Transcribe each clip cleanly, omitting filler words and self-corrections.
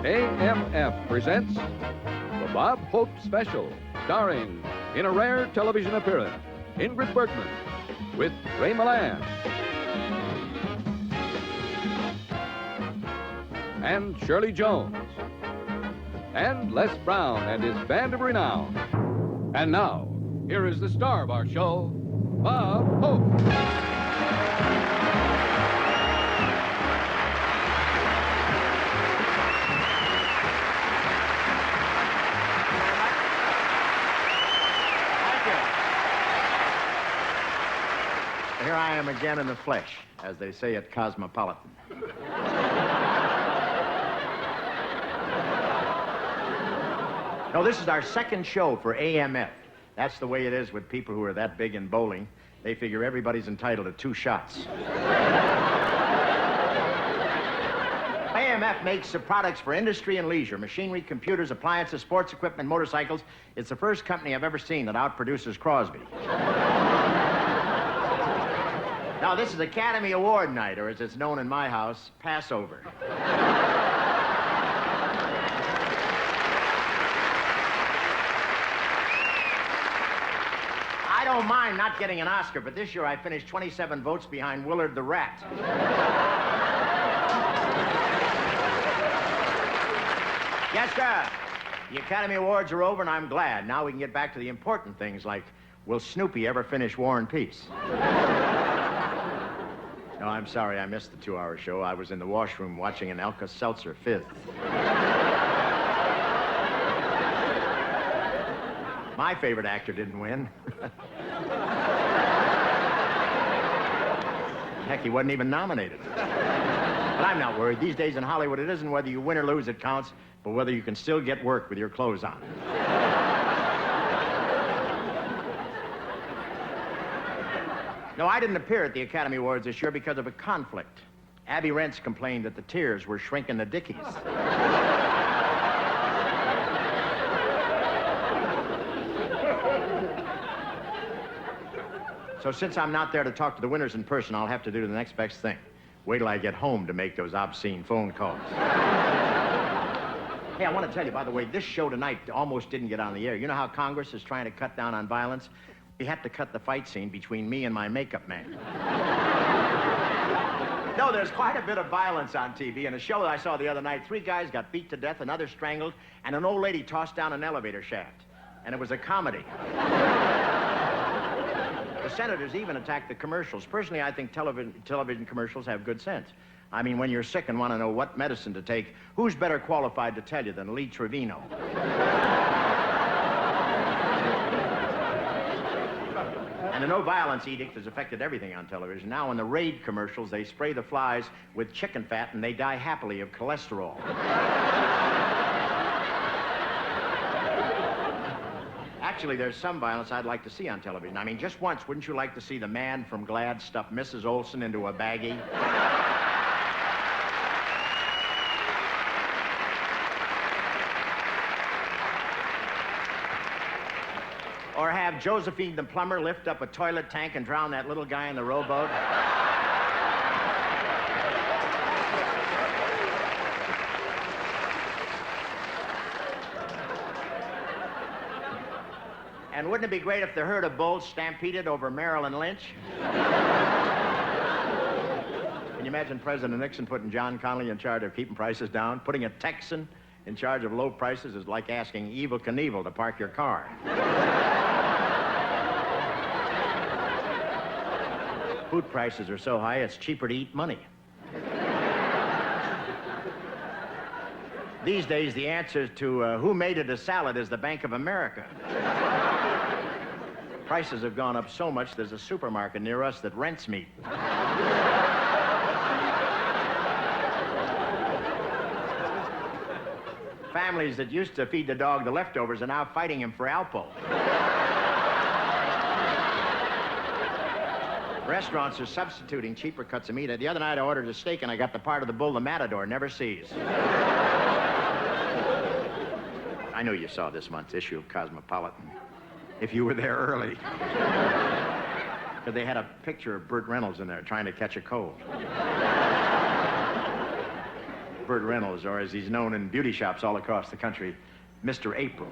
AMF presents the Bob Hope Special, starring, in a rare television appearance, Ingrid Bergman with Raye Milland and Shirley Jones and Les Brown and his band of renown. And now, here is the star of our show, Bob Hope. Here I am again in the flesh, as they say at Cosmopolitan. No, this is our second show for AMF. That's the way it is with people who are that big in bowling. They figure everybody's entitled to 2 shots. AMF makes the products for industry and leisure, machinery, computers, appliances, sports equipment, motorcycles. It's the first company I've ever seen that outproduces Crosby. Now, this is Academy Award night, or as it's known in my house, Passover. I don't mind not getting an Oscar, but this year I finished 27 votes behind Willard the Rat. Yes, sir. The Academy Awards are over, and I'm glad. Now we can get back to the important things, like, will Snoopy ever finish War and Peace? No, I'm sorry, I missed the 2-hour show. I was in the washroom watching an Alka-Seltzer 5th. My favorite actor didn't win. Heck, he wasn't even nominated. But I'm not worried. These days in Hollywood, it isn't whether you win or lose that counts, but whether you can still get work with your clothes on. No, I didn't appear at the Academy Awards this year because of a conflict. Abby Rentz complained that the tears were shrinking the dickies. So since I'm not there to talk to the winners in person, I'll have to do the next best thing. Wait till I get home to make those obscene phone calls. Hey, I want to tell you, by the way, this show tonight almost didn't get on the air. You know how Congress is trying to cut down on violence? We had to cut the fight scene between me and my makeup man. No, there's quite a bit of violence on TV. In a show that I saw the other night, 3 guys got beat to death, another strangled, and an old lady tossed down an elevator shaft. And it was a comedy. The senators even attacked the commercials. Personally, I think television commercials have good sense. I mean, when you're sick and want to know what medicine to take, who's better qualified to tell you than Leigh Trevino? And the no-violence edict has affected everything on television. Now, in the Raid commercials, they spray the flies with chicken fat, and they die happily of cholesterol. Actually, there's some violence I'd like to see on television. I mean, just once, wouldn't you like to see the man from Glad stuff Mrs. Olsen into a baggie? Or have Josephine the plumber lift up a toilet tank and drown that little guy in the rowboat? And wouldn't it be great if the herd of bulls stampeded over Marilyn Lynch? Can you imagine President Nixon putting John Connally in charge of keeping prices down? Putting a Texan in charge of low prices is like asking Evel Knievel to park your car. Food prices are so high, it's cheaper to eat money. These days, the answer to who made it a salad is the Bank of America. Prices have gone up so much, there's a supermarket near us that rents meat. Families that used to feed the dog the leftovers are now fighting him for Alpo. Restaurants are substituting cheaper cuts of meat. The other night I ordered a steak and I got the part of the bull the matador never sees. I know you saw this month's issue of Cosmopolitan. If you were there early. Because they had a picture of Burt Reynolds in there trying to catch a cold. Burt Reynolds, or as he's known in beauty shops all across the country, Mr. April.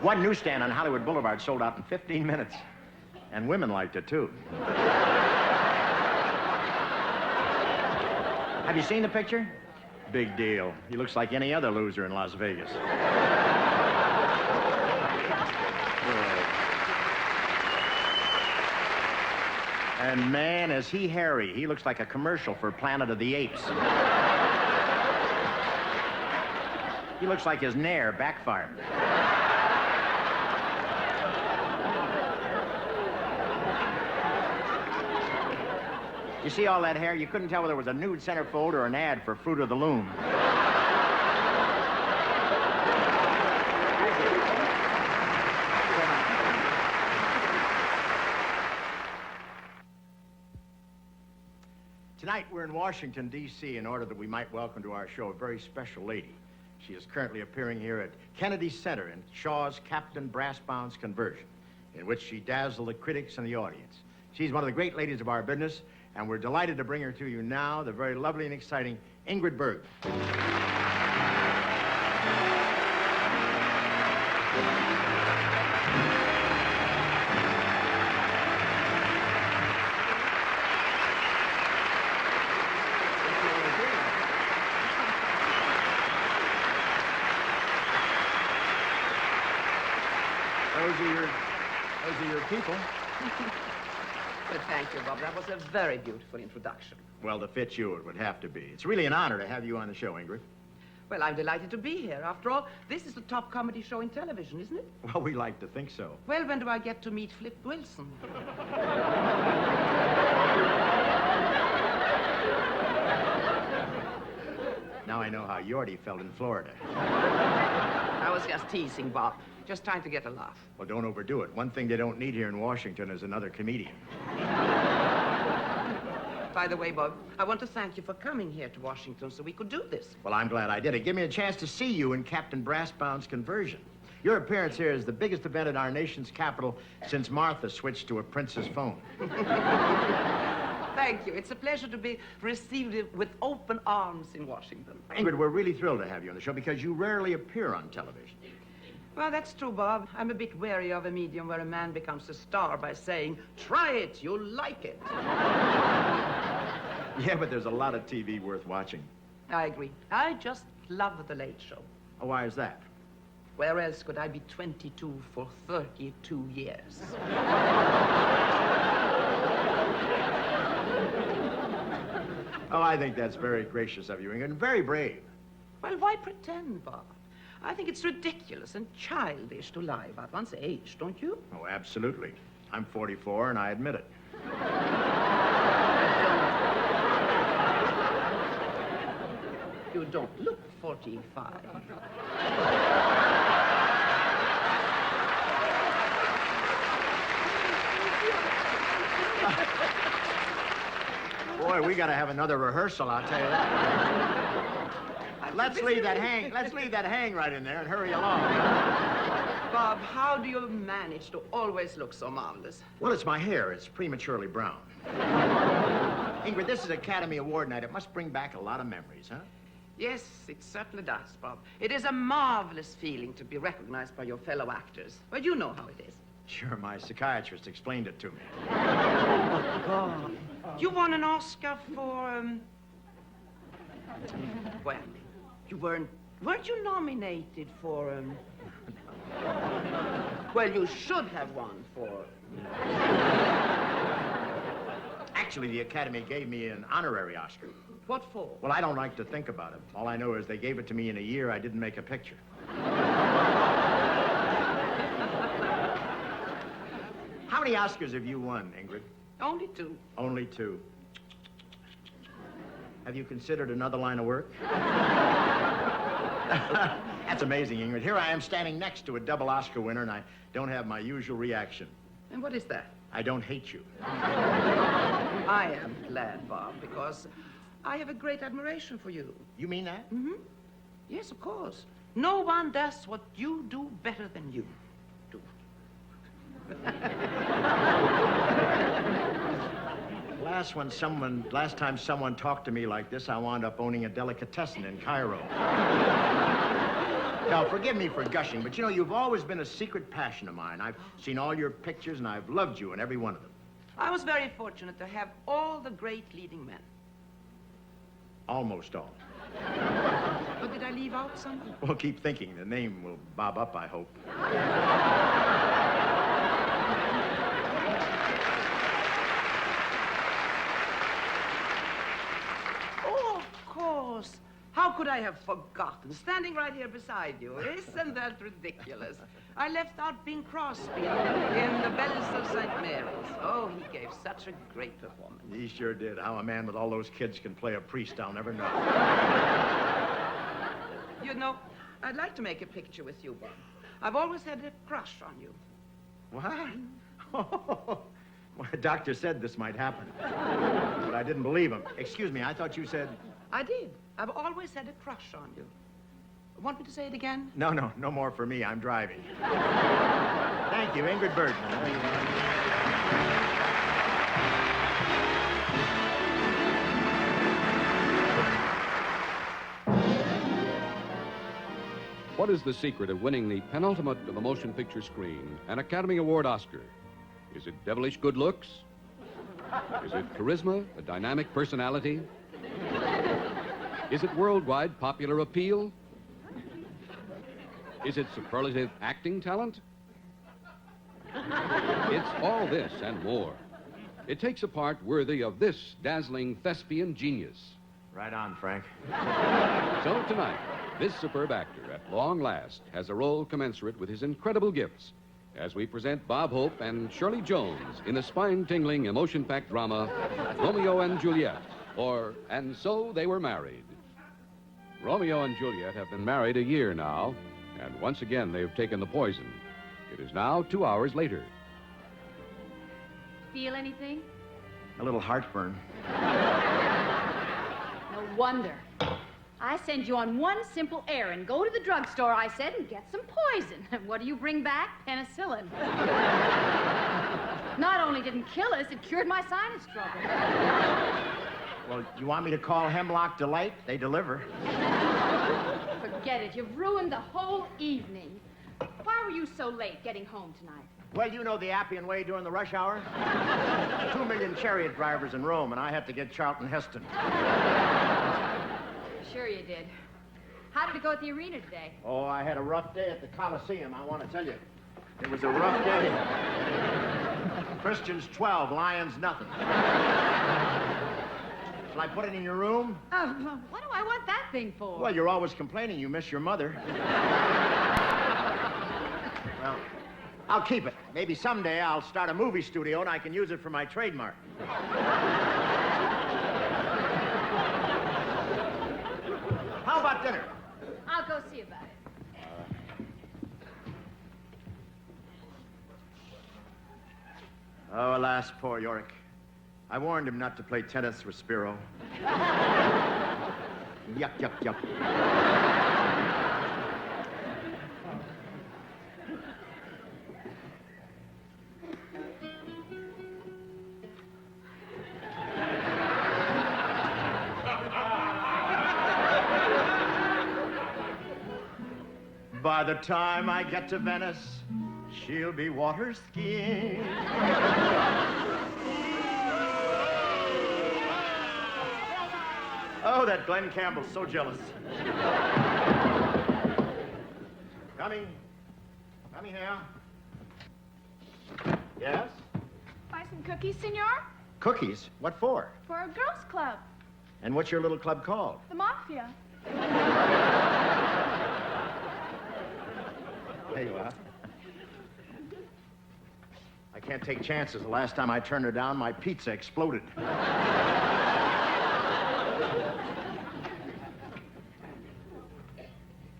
One newsstand on Hollywood Boulevard sold out in 15 minutes. And women liked it, too. Have you seen the picture? Big deal. He looks like any other loser in Las Vegas. And man, is he hairy. He looks like a commercial for Planet of the Apes. He looks like his nair backfired. You see all that hair? You couldn't tell whether it was a nude centerfold or an ad for Fruit of the Loom. Tonight, we're in Washington, D.C., in order that we might welcome to our show a very special lady. She is currently appearing here at Kennedy Center in Shaw's Captain Brassbound's Conversion, in which she dazzled the critics and the audience. She's one of the great ladies of our business, and we're delighted to bring her to you now, the very lovely and exciting Ingrid Bergman. Those are your people. Well, thank you, Bob. That was a very beautiful introduction. Well, to fit you, it would have to be. It's really an honor to have you on the show, Ingrid. Well, I'm delighted to be here. After all, this is the top comedy show in television, isn't it? Well, we like to think so. Well, when do I get to meet Flip Wilson? Now I know how Yorty felt in Florida. I was just teasing, Bob. Just trying to get a laugh. Well, don't overdo it. One thing they don't need here in Washington is another comedian. By the way, Bob, I want to thank you for coming here to Washington so we could do this. Well, I'm glad I did it. Give me a chance to see you in Captain Brassbound's Conversion. Your appearance here is the biggest event in our nation's capital since Martha switched to a prince's phone. Thank you. It's a pleasure to be received with open arms in Washington. Ingrid, we're really thrilled to have you on the show because you rarely appear on television. Well, that's true, Bob. I'm a bit wary of a medium where a man becomes a star by saying, try it, you'll like it. Yeah, but there's a lot of TV worth watching. I agree. I just love The Late Show. Oh, why is that? Where else could I be 22 for 32 years? Oh, I think that's very gracious of you, Ingrid, and very brave. Well, why pretend, Bob? I think it's ridiculous and childish to lie about one's age, don't you? Oh, absolutely. I'm 44, and I admit it. You don't look 45. Boy, we gotta have another rehearsal, I'll tell you that. Let's leave that hang right in there and hurry along. Bob, how do you manage to always look so marvelous? Well, it's my hair. It's prematurely brown. Ingrid, this is Academy Award night. It must bring back a lot of memories, huh? Yes, it certainly does, Bob. It is a marvelous feeling to be recognized by your fellow actors. Well, you know how it is. Sure, my psychiatrist explained it to me. Oh, God. You won an Oscar for, well, weren't you nominated for, well, you should have won for... Actually, the Academy gave me an honorary Oscar. What for? Well, I don't like to think about it. All I know is they gave it to me in a year I didn't make a picture. How many Oscars have you won, Ingrid? Only 2. Only 2. Have you considered another line of work? That's amazing, Ingrid. Here I am standing next to a double Oscar winner, and I don't have my usual reaction. And what is that? I don't hate you. I am glad, Bob, because I have a great admiration for you. You mean that? Mm-hmm. Yes, of course. No one does what you do better than you do. last time someone talked to me like this, I wound up owning a delicatessen in Cairo. Now, forgive me for gushing, but you know, you've always been a secret passion of mine. I've seen all your pictures, and I've loved you in every one of them. I was very fortunate to have all the great leading men. Almost all. But did I leave out someone? Well, keep thinking. The name will bob up, I hope. Oh, of course. How could I have forgotten? Standing right here beside you. Isn't that ridiculous? I left out Bing Crosby in The Bells of St. Mary's. Oh, he gave such a great performance. He sure did. How a man with all those kids can play a priest, I'll never know. You know, I'd like to make a picture with you, Bob. I've always had a crush on you. What? Oh, my doctor said this might happen. But I didn't believe him. Excuse me, I thought you said... I did. I've always had a crush on you. Want me to say it again? No more for me. I'm driving. Thank you, Ingrid Bergman. There you are. What is the secret of winning the penultimate of the motion picture screen, an Academy Award Oscar? Is it devilish good looks? Is it charisma, a dynamic personality? Is it worldwide popular appeal? Is it superlative acting talent? It's all this and more. It takes a part worthy of this dazzling thespian genius. Right on, Frank. So tonight, this superb actor, at long last, has a role commensurate with his incredible gifts as we present Bob Hope and Shirley Jones in the spine-tingling, emotion-packed drama, Romeo and Juliet, or And So They Were Married. Romeo and Juliet have been married a year now, and once again they've taken the poison. It is now 2 hours later. Feel anything? A little heartburn. No wonder. I send you on one simple errand. Go to the drugstore, I said, and get some poison. What do you bring back? Penicillin. Not only didn't kill us, it cured my sinus trouble. Well, you want me to call Hemlock Delight? They deliver. Forget it. You've ruined the whole evening. Why were you so late getting home tonight? Well, you know the Appian Way during the rush hour? 2 million chariot drivers in Rome, and I had to get Charlton Heston. Sure you did. How did it go at the arena today? Oh, I had a rough day at the Coliseum, I want to tell you. It was a rough day. Christians 12, Lions nothing. Shall I put it in your room? Oh, what do I want that thing for? Well, you're always complaining you miss your mother. Well, I'll keep it. Maybe someday I'll start a movie studio and I can use it for my trademark. How about dinner? I'll go see about it. Oh, alas, poor Yorick. I warned him not to play tennis with Spiro. Yuck, yuck, yuck. By the time I get to Venice, she'll be water skiing. Oh, that Glenn Campbell's so jealous. Coming here. Yes? Buy some cookies, senor? Cookies? What for? For a girls' club. And what's your little club called? The Mafia. There you are. I can't take chances. The last time I turned her down, my pizza exploded.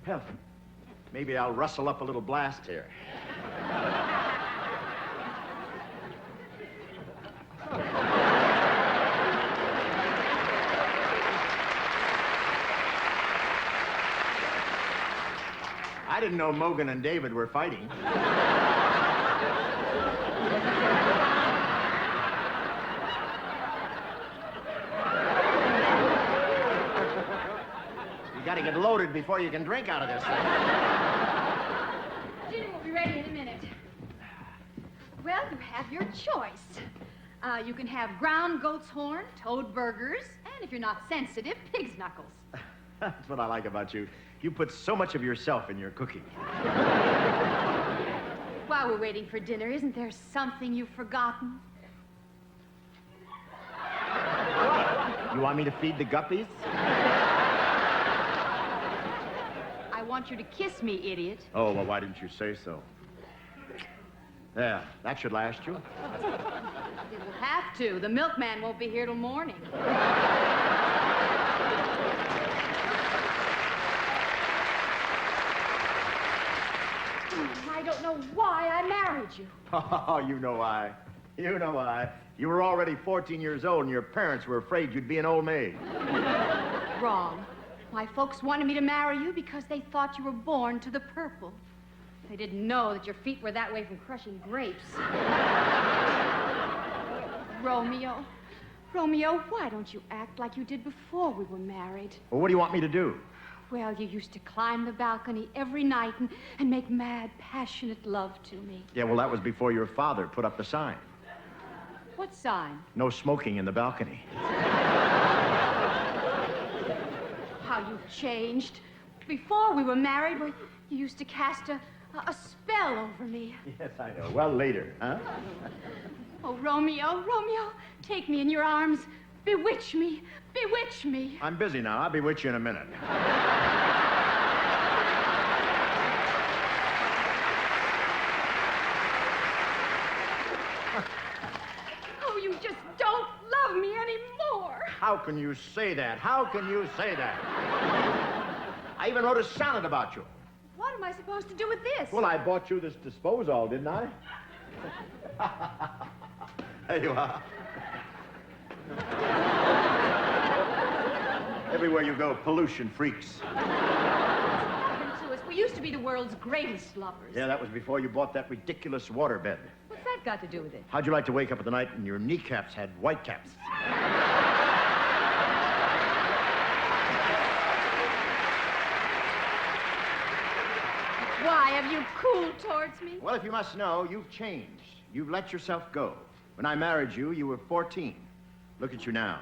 Hell, maybe I'll rustle up a little blast here. I didn't know Mogan and David were fighting. to get loaded before you can drink out of this thing. Dinner will be ready in a minute. Well, you have your choice. You can have ground goat's horn, toad burgers, and if you're not sensitive, pig's knuckles. That's what I like about you. You put so much of yourself in your cooking. While we're waiting for dinner, isn't there something you've forgotten? You want me to feed the guppies? I want you to kiss me, idiot. Oh, well, why didn't you say so? There, that should last you. It will have to. The milkman won't be here till morning. I don't know why I married you. Oh, you know why. You know why. You were already 14 years old, and your parents were afraid you'd be an old maid. Wrong. My folks wanted me to marry you because they thought you were born to the purple. They didn't know that your feet were that way from crushing grapes. Romeo, why don't you act like you did before we were married? Well, what do you want me to do? Well, you used to climb the balcony every night and make mad, passionate love to me. Yeah, well, that was before your father put up the sign. What sign? No smoking in the balcony. How you've changed. Before we were married, well, you used to cast a spell over me. Yes, I know. Well, later, huh? Oh, Romeo, take me in your arms. Bewitch me. I'm busy now. I'll be with you in a minute. Oh, you just don't love me anymore. How can you say that? How can you say that? I even wrote a sonnet about you. What am I supposed to do with this? Well, I bought you this disposal, didn't I? There you are. Everywhere you go, pollution freaks. We used to be the world's greatest lovers. Yeah, that was before you bought that ridiculous waterbed. What's that got to do with it? How'd you like to wake up in the night and your kneecaps had white caps? Why, have you cooled towards me? Well, if you must know, you've changed. You've let yourself go. When I married you, you were 14. Look at you now,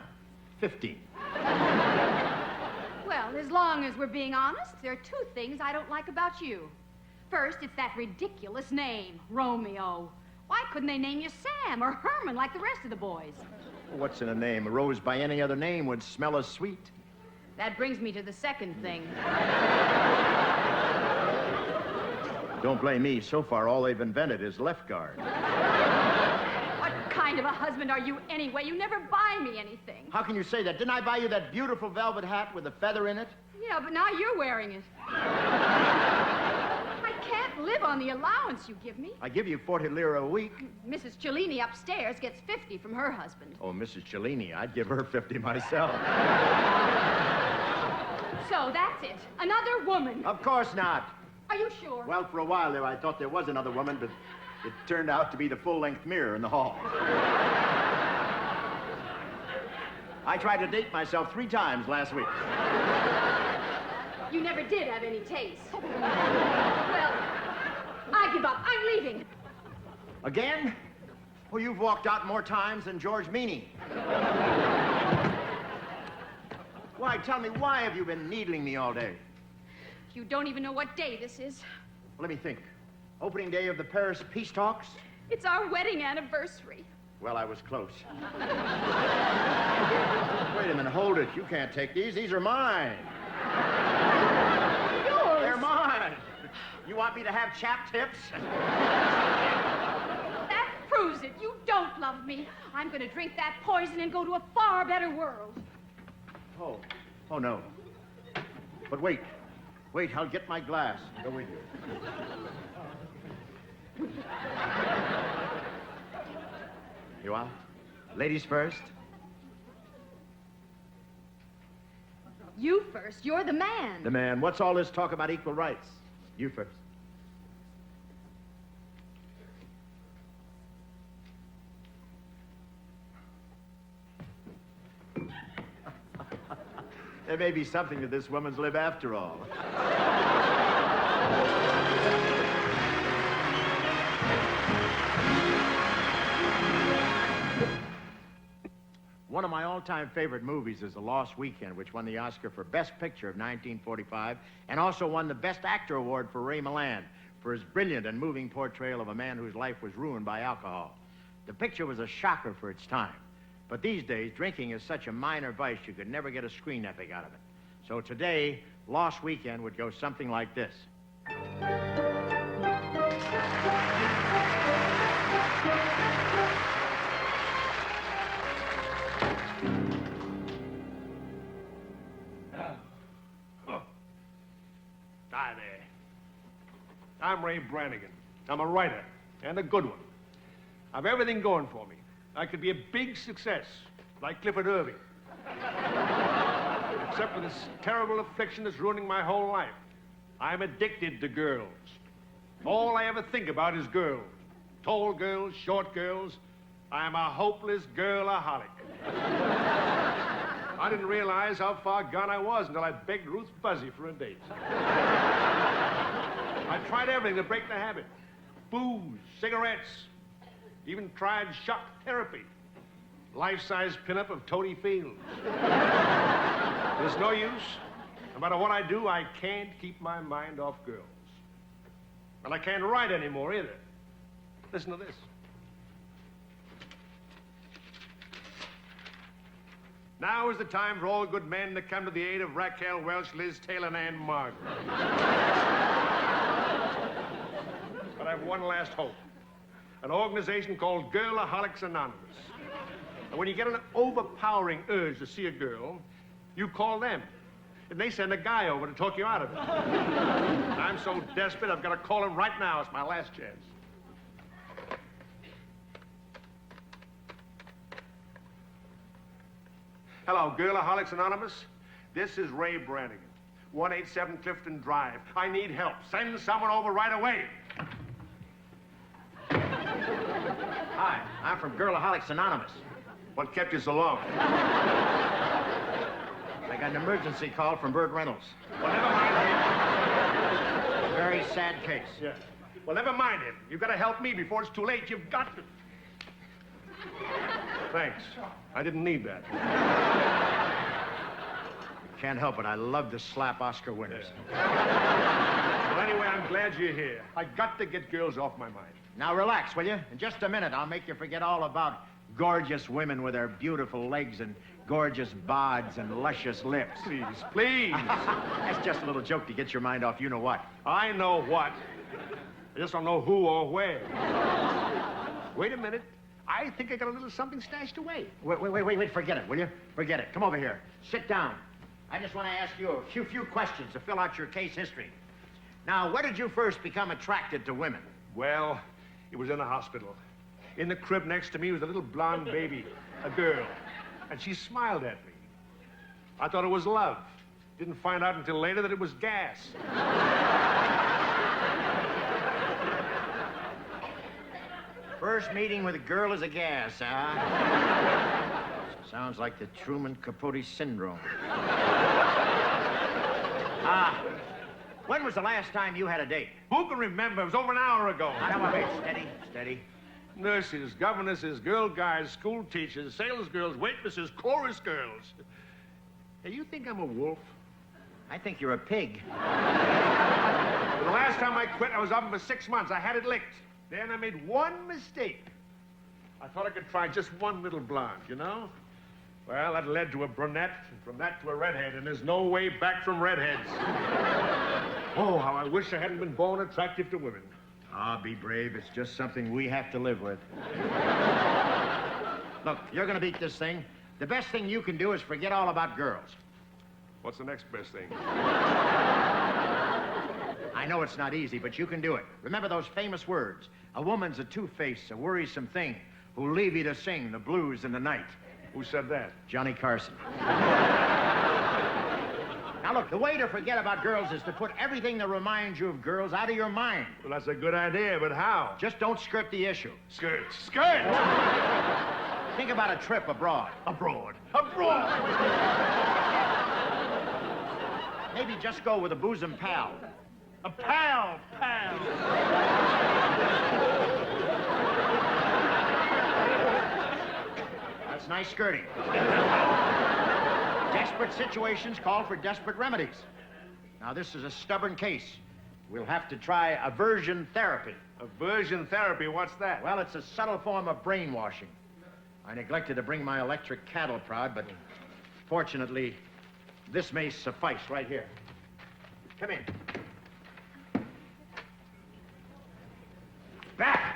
15. Well, as long as we're being honest, there are two things I don't like about you. First, it's that ridiculous name, Romeo. Why couldn't they name you Sam or Herman like the rest of the boys? What's in a name? A rose by any other name would smell as sweet. That brings me to the second thing. Don't blame me. So far, all they've invented is left guard. What kind of a husband are you anyway? You never buy me anything. How can you say that? Didn't I buy you that beautiful velvet hat with a feather in it? Yeah, but now you're wearing it. I can't live on the allowance you give me. I give you 40 lire a week. Mrs. Cellini upstairs gets 50 from her husband. Oh, Mrs. Cellini, I'd give her 50 myself. So that's it. Another woman. Of course not. Are you sure? Well, for a while there, I thought there was another woman, but it turned out to be the full-length mirror in the hall. I tried to date myself 3 times last week. You never did have any taste. Well, I give up. I'm leaving. Again? Well, you've walked out more times than George Meany. Why, tell me, why have you been needling me all day? You don't even know what day this is. Let me think. Opening day of the Paris peace talks? It's our wedding anniversary. Well, I was close. Wait a minute, hold it. You can't take these. These are mine. Yours? They're mine. You want me to have chap tips? That proves it. You don't love me. I'm going to drink that poison and go to a far better world. Oh, no. But wait. Wait, I'll get my glass. Go with you. You are? Ladies first? You first. You're the man. The man. What's all this talk about equal rights? You first. There may be something to this woman's lib after all. One of my all-time favorite movies is The Lost Weekend, which won the Oscar for Best Picture of 1945 and also won the Best Actor Award for Ray Milland for his brilliant and moving portrayal of a man whose life was ruined by alcohol. The picture was a shocker for its time. But these days, drinking is such a minor vice you could never get a screen epic out of it. So today, Lost Weekend would go something like this. Hi there. I'm Ray Brannigan. I'm a writer, and a good one. I've everything going for me. I could be a big success, like Clifford Irving. Except for this terrible affliction that's ruining my whole life. I'm addicted to girls. All I ever think about is girls. Tall girls, short girls. I'm a hopeless girl-aholic. I didn't realize how far gone I was until I begged Ruth Buzzy for a date. I tried everything to break the habit. Booze, cigarettes, even tried shock therapy. Life-size pinup of Tony Fields. There's no use. No matter what I do, I can't keep my mind off girls. And I can't write anymore either. Listen to this. Now is the time for all good men to come to the aid of Raquel Welch, Liz Taylor, and Ann-Margret. But I have one last hope. An organization called Girlaholics Anonymous. And when you get an overpowering urge to see a girl, you call them. And they send a guy over to talk you out of it. I'm so desperate, I've got to call him right now. It's my last chance. Hello, Girlaholics Anonymous. This is Ray Brannigan, 187 Clifton Drive. I need help. Send someone over right away. Hi, I'm from Girlaholics Anonymous. What kept you so long? I got an emergency call from Burt Reynolds. Well, never mind him. Very sad case. Yeah. Well, never mind him. You've got to help me before it's too late. You've got to. Thanks. I didn't need that. Can't help it. I love to slap Oscar winners. Yeah. Well, anyway, I'm glad you're here. I got to get girls off my mind. Now, relax, will you? In just a minute, I'll make you forget all about gorgeous women with their beautiful legs and gorgeous bods and luscious lips. Please, please. That's just a little joke to get your mind off you-know-what. I know what. I just don't know who or where. Wait a minute. I think I got a little something stashed away. Wait. Forget it, will you? Forget it. Come over here. Sit down. I just want to ask you a few questions to fill out your case history. Now, where did you first become attracted to women? Well, it was in the hospital. In the crib next to me was a little blonde baby, a girl. And she smiled at me. I thought it was love. Didn't find out until later that it was gas. First meeting with a girl is a gas, huh? Sounds like the Truman Capote syndrome. When was the last time you had a date? Who can remember? It was over an hour ago. Now, wait. Steady. Nurses, governesses, girl guides, school teachers, sales girls, waitresses, chorus girls. Hey, you think I'm a wolf? I think you're a pig. The last time I quit, I was off for 6 months. I had it licked. Then I made one mistake. I thought I could try just one little blonde, you know? Well, that led to a brunette, and from that to a redhead, and there's no way back from redheads. Oh, how I wish I hadn't been born attractive to women. Ah, be brave. It's just something we have to live with. Look, you're gonna beat this thing. The best thing you can do is forget all about girls. What's the next best thing? I know it's not easy, but you can do it. Remember those famous words. A woman's a two-faced, a worrisome thing who'll leave you to sing the blues in the night. Who said that? Johnny Carson. Now, look, the way to forget about girls is to put everything that reminds you of girls out of your mind. Well, that's a good idea, but how? Just don't skirt the issue. Skirt. Think about a trip abroad. Abroad. Maybe just go with a bosom pal. A pal. That's nice skirting. Desperate situations call for desperate remedies. Now, this is a stubborn case. We'll have to try aversion therapy. Aversion therapy, what's that? Well, it's a subtle form of brainwashing. I neglected to bring my electric cattle prod, but fortunately, this may suffice right here. Come in. Back!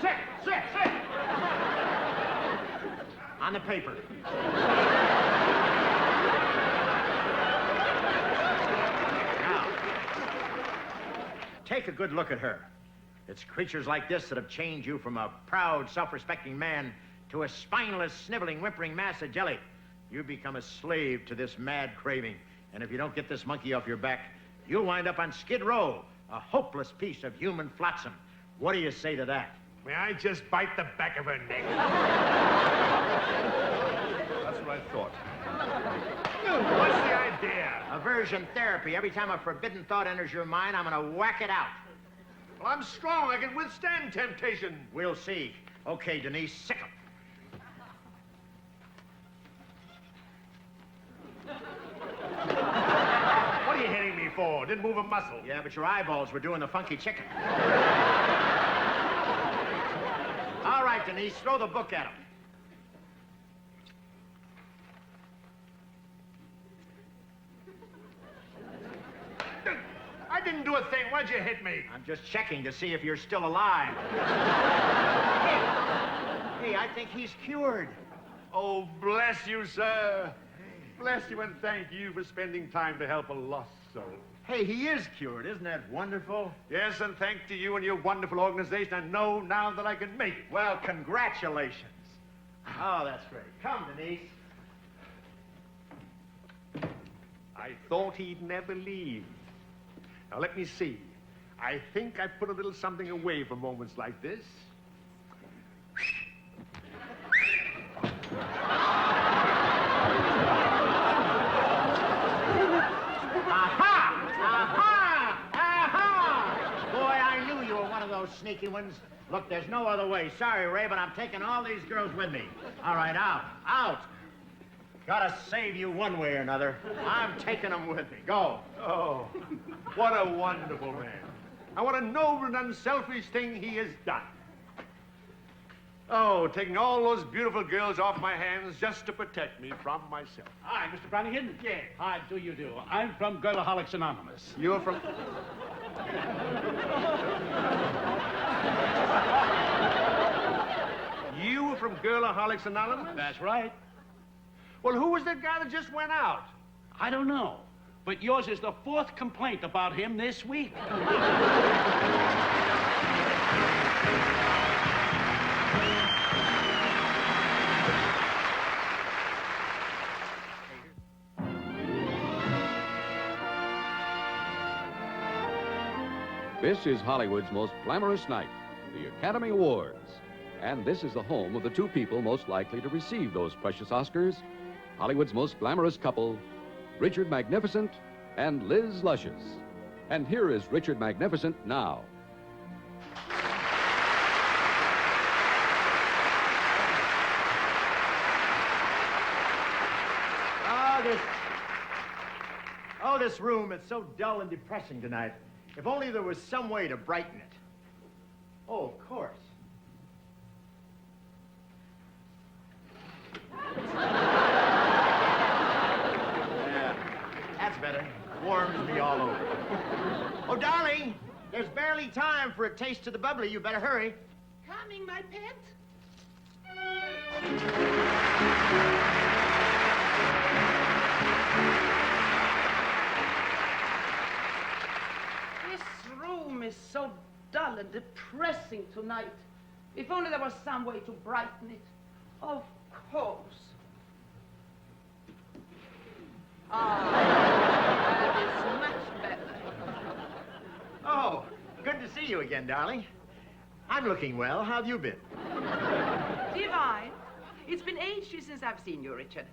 Sit! On the paper. Now, take a good look at her. It's creatures like this that have changed you from a proud, self-respecting man to a spineless, sniveling, whimpering mass of jelly. You become a slave to this mad craving. And if you don't get this monkey off your back, you'll wind up on Skid Row, a hopeless piece of human flotsam. What do you say to that? May I just bite the back of her neck? That's what I thought. What's the idea? Aversion therapy. Every time a forbidden thought enters your mind, I'm gonna whack it out. Well, I'm strong. I can withstand temptation. We'll see. Okay, Denise, sick 'em. What are you hitting me for? Didn't move a muscle. Yeah, but your eyeballs were doing the funky chicken. All right, Denise, throw the book at him. I didn't do a thing. Why'd you hit me? I'm just checking to see if you're still alive. Hey, I think he's cured. Oh, bless you, sir. Bless you and thank you for spending time to help a lost soul. Hey, he is cured. Isn't that wonderful? Yes, and thanks to you and your wonderful organization, I know now that I can make it. Well, congratulations. Oh, that's great. Come, Denise. I thought he'd never leave. Now, let me see. I think I put a little something away for moments like this. Sneaky ones. Look, there's no other way. Sorry, Ray, but I'm taking all these girls with me. All right, out. Gotta save you one way or another. I'm taking them with me. Go. Oh, what a wonderful man. And what a noble and unselfish thing he has done. Oh, taking all those beautiful girls off my hands just to protect me from myself. Hi, Mr. Brannigan. Yeah. How do you do? I'm from Girlaholics Anonymous. You're from... You were from Girlaholics Anonymous? That's right. Well, who was that guy that just went out? I don't know, but yours is the 4th complaint about him this week. This is Hollywood's most glamorous night, the Academy Awards. And this is the home of the two people most likely to receive those precious Oscars, Hollywood's most glamorous couple, Richard Magnificent and Liz Luscious. And here is Richard Magnificent now. This room is so dull and depressing tonight. If only there was some way to brighten it. Oh, of course. Yeah, that's better. Warms me all over. Oh, darling, there's barely time for a taste of the bubbly. You better hurry. Coming, my pet. Is so dull and depressing tonight. If only there was some way to brighten it. Of course. That is much better. Oh, good to see you again, darling. I'm looking well. How have you been? Divine. It's been ages since I've seen you, Richard.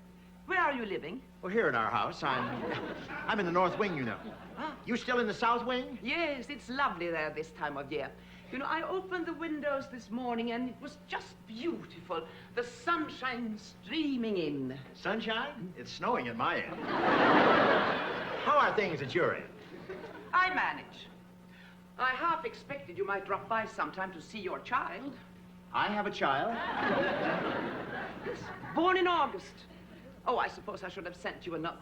Where are you living? Well, here at our house. I'm in the north wing, you know. Ah. You still in the south wing? Yes, it's lovely there this time of year. You know, I opened the windows this morning and it was just beautiful. The sunshine streaming in. Sunshine? It's snowing at my end. How are things at your end? I manage. I half expected you might drop by sometime to see your child. I have a child. Yes, born in August. Oh, I suppose I should have sent you a note.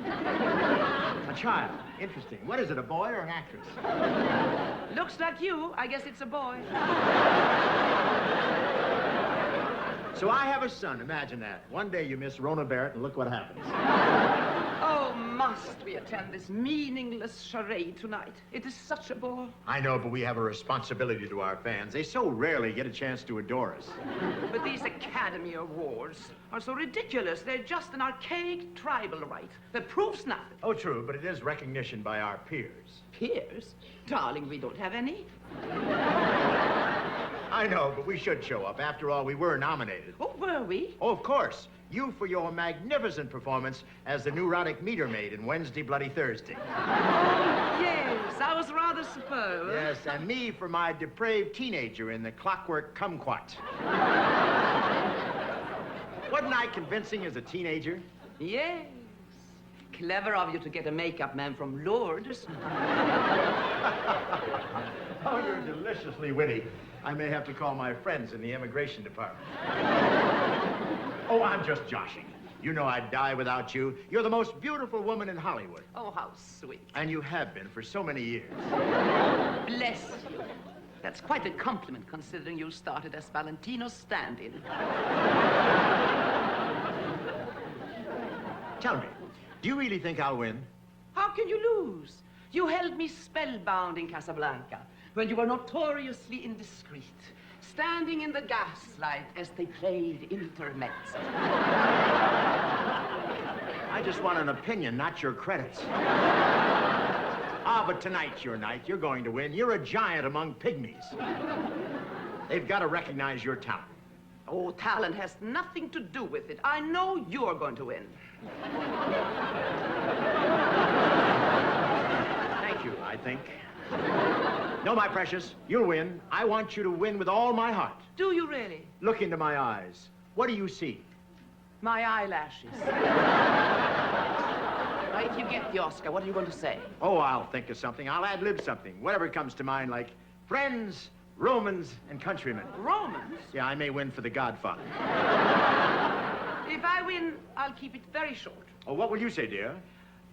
A child. Interesting. What is it, a boy or an actress? Looks like you. I guess it's a boy. So I have a son. Imagine that. One day you miss Rona Barrett, and look what happens. Oh, must we attend this meaningless charade tonight? It is such a bore. I know, but we have a responsibility to our fans. They so rarely get a chance to adore us. But these Academy Awards are so ridiculous. They're just an archaic tribal rite that proves nothing. Oh, true, but it is recognition by our peers. Peers? Darling, we don't have any. I know, but we should show up. After all, we were nominated. Oh, were we? Oh, of course. You for your magnificent performance as the neurotic meter maid in Wednesday, Bloody Thursday. Yes, I was rather superb. Yes, and me for my depraved teenager in the Clockwork Kumquat. Wasn't I convincing as a teenager? Yes. Clever of you to get a makeup man from Lourdes. Oh, you're deliciously witty. I may have to call my friends in the immigration department. Oh, I'm just joshing. You know I'd die without you. You're the most beautiful woman in Hollywood. Oh, how sweet. And you have been for so many years. Bless you. That's quite a compliment, considering you started as Valentino's stand-in. Tell me, do you really think I'll win? How can you lose? You held me spellbound in Casablanca when you were notoriously indiscreet, standing in the gaslight as they played intermezzo. I just want an opinion, not your credits. But tonight's your night. You're going to win. You're a giant among pygmies. They've got to recognize your talent. Oh, talent has nothing to do with it. I know you're going to win. Thank you, I think. No, my precious, you'll win. I want you to win with all my heart. Do you really? Look into my eyes. What do you see? My eyelashes. If you get the Oscar, what are you going to say? Oh, I'll think of something. I'll ad-lib something. Whatever comes to mind, like friends, Romans, and countrymen. Romans? Yeah, I may win for The Godfather. If I win, I'll keep it very short. Oh, what will you say, dear?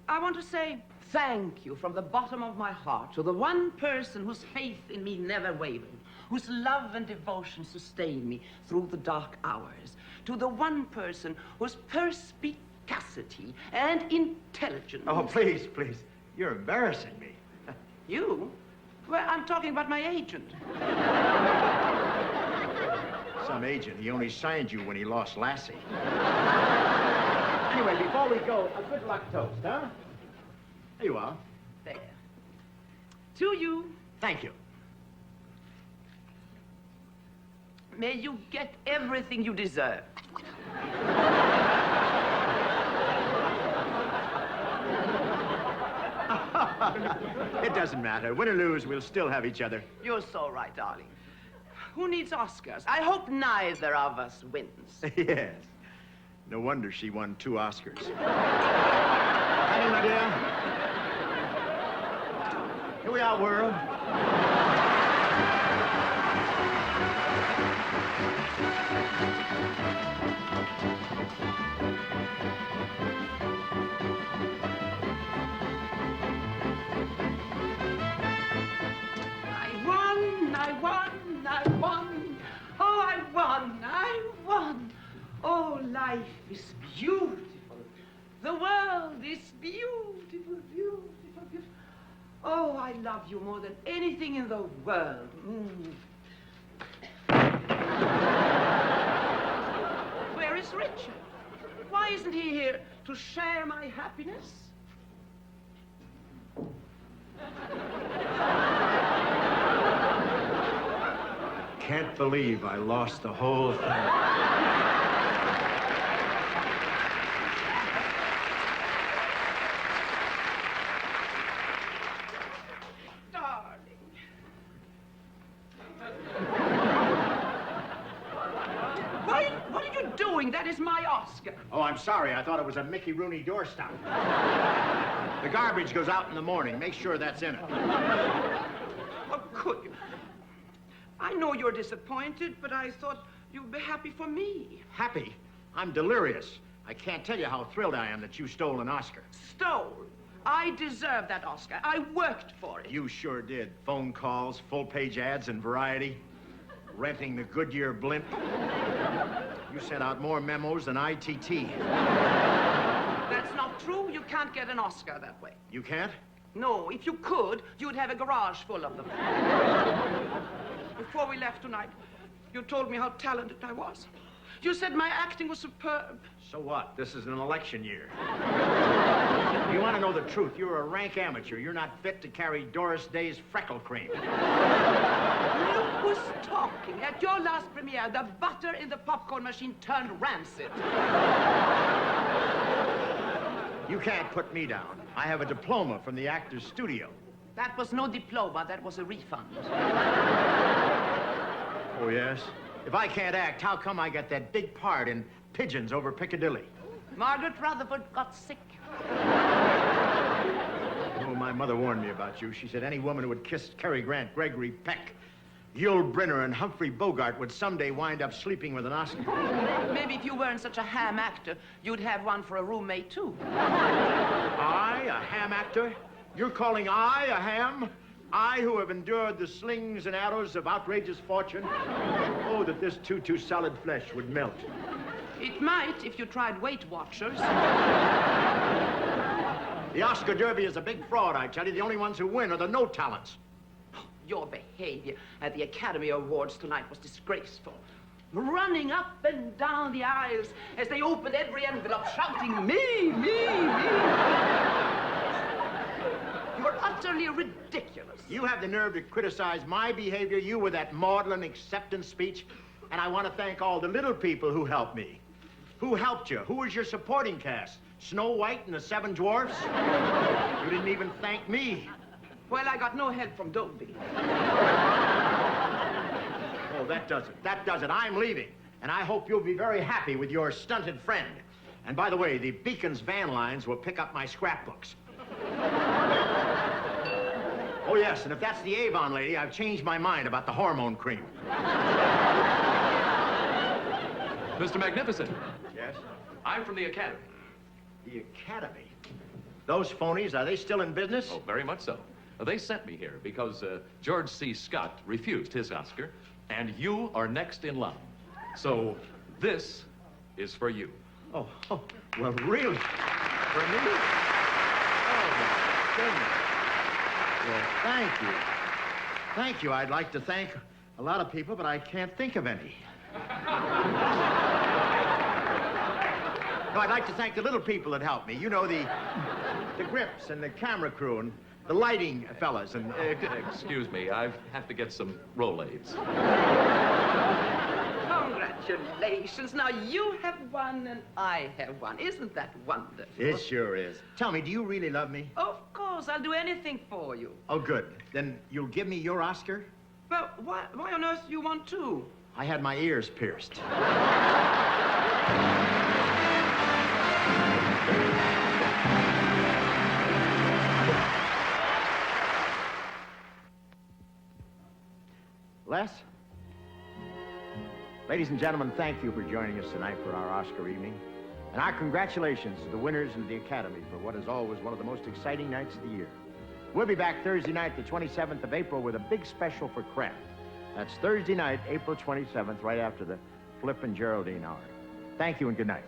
I want to say thank you from the bottom of my heart to the one person whose faith in me never wavered, whose love and devotion sustained me through the dark hours, to the one person whose perspicacity and intelligence... Oh, please, please. You're embarrassing me. You? Well, I'm talking about my agent. Some agent. He only signed you when he lost Lassie. Anyway, before we go, a good luck toast, huh? There you are. There. To you. Thank you. May you get everything you deserve. It doesn't matter. Win or lose, we'll still have each other. You're so right, darling. Who needs Oscars? I hope neither of us wins. Yes. No wonder she won 2 Oscars. Honey, my dear. Here we are, world. Oh, life is beautiful. The world is beautiful, beautiful, beautiful. Oh, I love you more than anything in the world. Where is Richard? Why isn't he here to share my happiness? Can't believe I lost the whole thing. you doing? That is my Oscar. Oh, I'm sorry. I thought it was a Mickey Rooney doorstop. The garbage goes out in the morning. Make sure that's in it. How could you? I know you're disappointed, but I thought you'd be happy for me. Happy? I'm delirious. I can't tell you how thrilled I am that you stole an Oscar. Stole. I deserve that Oscar. I worked for it. You sure did. Phone calls, full-page ads in Variety, renting the Goodyear blimp. You sent out more memos than ITT. That's not true. You can't get an Oscar that way. You can't? No, if you could, you'd have a garage full of them. Before we left tonight, you told me how talented I was. You said my acting was superb. So what? This is an election year. You want to know the truth? You're a rank amateur. You're not fit to carry Doris Day's freckle cream. Look who's talking. At your last premiere, the butter in the popcorn machine turned rancid. You can't put me down. I have a diploma from the Actors Studio. That was no diploma. That was a refund. Oh, yes? If I can't act, how come I got that big part in Pigeons over Piccadilly? Margaret Rutherford got sick. Oh, my mother warned me about you. She said any woman who would kiss Cary Grant, Gregory Peck, Yul Brynner, and Humphrey Bogart would someday wind up sleeping with an Oscar. Maybe if you weren't such a ham actor, you'd have one for a roommate, too. I, a ham actor? You're calling I a ham? I who have endured the slings and arrows of outrageous fortune? Oh, that this too solid flesh would melt. It might if you tried Weight Watchers. The Oscar Derby is a big fraud, I tell you. The only ones who win are the no-talents. Your behavior at the Academy Awards tonight was disgraceful. Running up and down the aisles as they opened every envelope, shouting, me, me, me. You're utterly ridiculous. You have the nerve to criticize my behavior, you with that maudlin acceptance speech. And I want to thank all the little people who helped me. Who helped you? Who was your supporting cast? Snow White and the Seven Dwarfs? You didn't even thank me. Well, I got no help from Dobie. Oh, that does it. That does it. I'm leaving. And I hope you'll be very happy with your stunted friend. And by the way, the Beacon's van lines will pick up my scrapbooks. Oh, yes, and if that's the Avon lady, I've changed my mind about the hormone cream. Mr. Magnificent, Yes? I'm from the Academy. The Academy? Those phonies, are they still in business? Oh, very much so. They sent me here because George C. Scott refused his Oscar, and you are next in line. So this is for you. Oh, well, really? For me? Oh, my goodness. Well, thank you. Thank you. I'd like to thank a lot of people, but I can't think of any. No, I'd like to thank the little people that helped me. You know, the grips and the camera crew and the lighting fellas and... Excuse me, I have to get some Rolaids. Congratulations. Now you have won and I have won. Isn't that wonderful? It sure is. Tell me, do you really love me? Of course. I'll do anything for you. Oh, good. Then you'll give me your Oscar? Well, why on earth do you want two? I had my ears pierced. Les? Ladies and gentlemen, thank you for joining us tonight for our Oscar evening. And our congratulations to the winners and the Academy for what is always one of the most exciting nights of the year. We'll be back Thursday night, the 27th of April, with a big special for Kraft. That's Thursday night, April 27th, right after the Flip and Geraldine hour. Thank you and good night.